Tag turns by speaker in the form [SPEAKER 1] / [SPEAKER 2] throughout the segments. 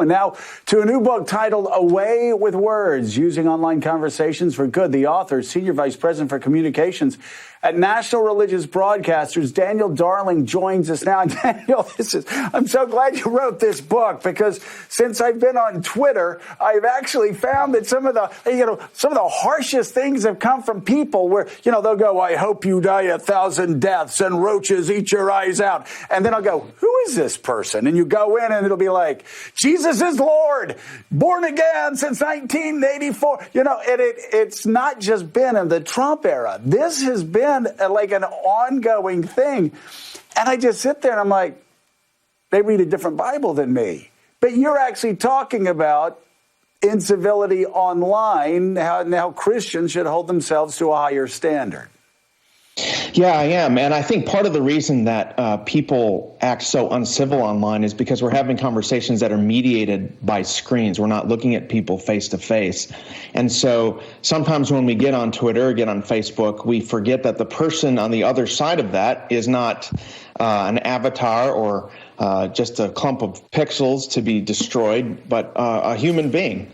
[SPEAKER 1] And now to a new book titled Away with Words, Using Online Conversations for Good. The author, Senior Vice President for Communications at National Religious Broadcasters, Daniel Darling, joins us now. Daniel, I'm so glad you wrote this book, because since I've been on Twitter, I've actually found that some of the harshest things have come from people where, they'll go, I hope you die 1,000 deaths and roaches eat your eyes out. And then I'll go, who is this person? And you go in and it'll be like, Jesus is Lord, born again since 1984. It's not just been in the Trump era. This has been like an ongoing thing. And I just sit there and I'm like, they read a different Bible than me. But you're actually talking about incivility online, how Christians should hold themselves to a higher standard.
[SPEAKER 2] Yeah, I am. And I think part of the reason that people act so uncivil online is because we're having conversations that are mediated by screens. We're not looking at people face to face. And so sometimes when we get on Twitter or get on Facebook, we forget that the person on the other side of that is not an avatar or just a clump of pixels to be destroyed, but a human being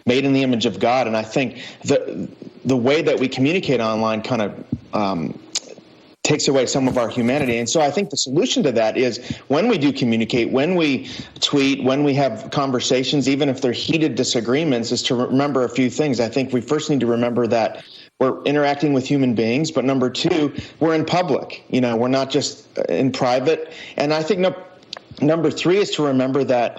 [SPEAKER 2] made in the image of God. And I think the way that we communicate online kind of takes away some of our humanity. And so I think the solution to that is when we do communicate, when we tweet, when we have conversations, even if they're heated disagreements, is to remember a few things. I think we first need to remember that we're interacting with human beings, but number two, we're in public. We're not just in private. And I think number three is to remember that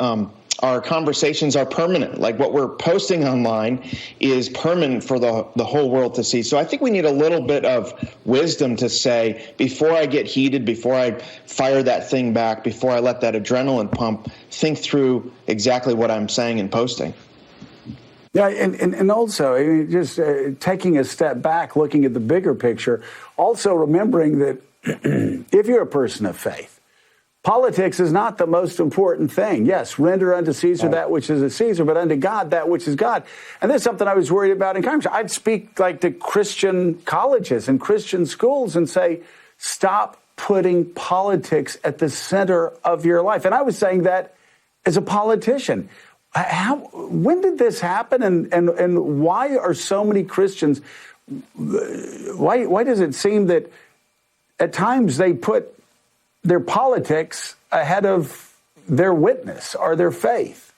[SPEAKER 2] our conversations are permanent. Like what we're posting online is permanent for the whole world to see. So I think we need a little bit of wisdom to say, before I get heated, before I fire that thing back, before I let that adrenaline pump, think through exactly what I'm saying and posting.
[SPEAKER 1] Yeah, and also just taking a step back, looking at the bigger picture, also remembering that if you're a person of faith, politics is not the most important thing. Yes, render unto Caesar that which is of Caesar, but unto God that which is God. And that's something I was worried about in Congress. I'd speak to Christian colleges and Christian schools and say, stop putting politics at the center of your life. And I was saying that as a politician. When did this happen, and why are so many Christians, why does it seem that at times they put their politics ahead of their witness or their faith?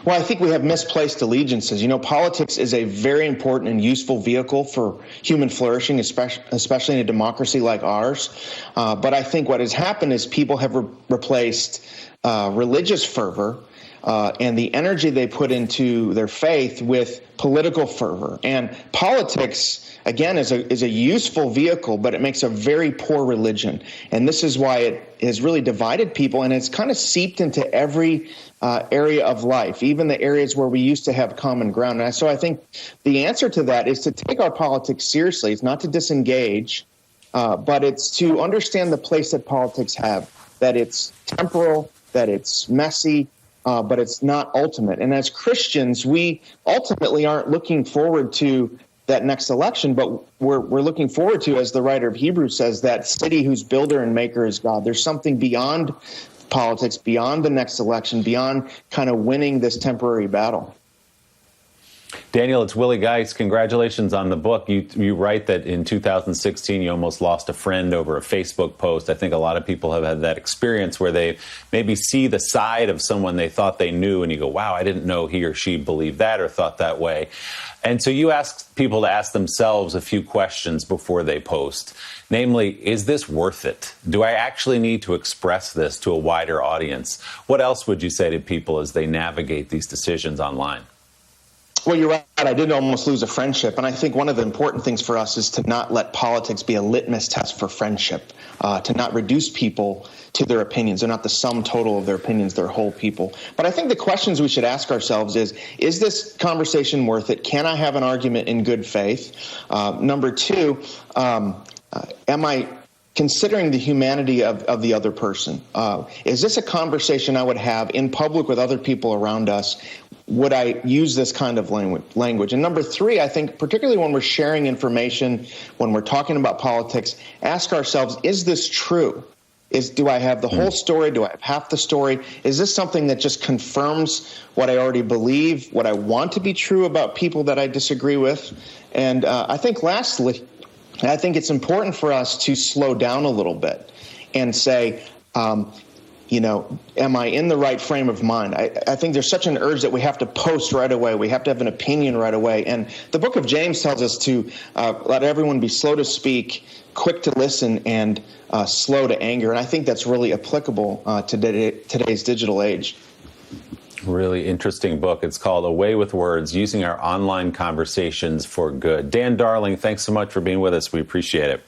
[SPEAKER 2] Well, I think we have misplaced allegiances. Politics is a very important and useful vehicle for human flourishing, especially in a democracy like ours. But I think what has happened is people have replaced religious fervor and the energy they put into their faith with political fervor. And politics, again, is a useful vehicle, but it makes a very poor religion. And this is why it has really divided people, and it's kind of seeped into every area of life, even the areas where we used to have common ground. And so I think the answer to that is to take our politics seriously. It's not to disengage, but it's to understand the place that politics have, that it's temporal, that it's messy, but it's not ultimate. And as Christians, we ultimately aren't looking forward to that next election, but we're looking forward to, as the writer of Hebrews says, that city whose builder and maker is God. There's something beyond politics, beyond the next election, beyond kind of winning this temporary battle.
[SPEAKER 3] Daniel, it's Willie Geist. Congratulations on the book. You write that in 2016 you almost lost a friend over a Facebook post. I think a lot of people have had that experience where they maybe see the side of someone they thought they knew and you go, wow, I didn't know he or she believed that or thought that way. And so you ask people to ask themselves a few questions before they post. Namely, is this worth it? Do I actually need to express this to a wider audience? What else would you say to people as they navigate these decisions online?
[SPEAKER 2] Well, you're right. I did almost lose a friendship. And I think one of the important things for us is to not let politics be a litmus test for friendship, to not reduce people to their opinions. They're not the sum total of their opinions. They're whole people. But I think the questions we should ask ourselves is this conversation worth it? Can I have an argument in good faith? Number two, am I considering the humanity of the other person? Is this a conversation I would have in public with other people around us? Would I use this kind of language? And number three, I think particularly when we're sharing information, when we're talking about politics, ask ourselves, is this true? Do I have the whole story? Do I have half the story? Is this something that just confirms what I already believe, what I want to be true about people that I disagree with? And I think lastly, I think it's important for us to slow down a little bit and say, am I in the right frame of mind? I think there's such an urge that we have to post right away. We have to have an opinion right away. And the book of James tells us to let everyone be slow to speak, quick to listen, and slow to anger. And I think that's really applicable to today's digital age.
[SPEAKER 3] Really interesting book. It's called Away with Words, Using Our Online Conversations for Good. Dan Darling, thanks so much for being with us. We appreciate it.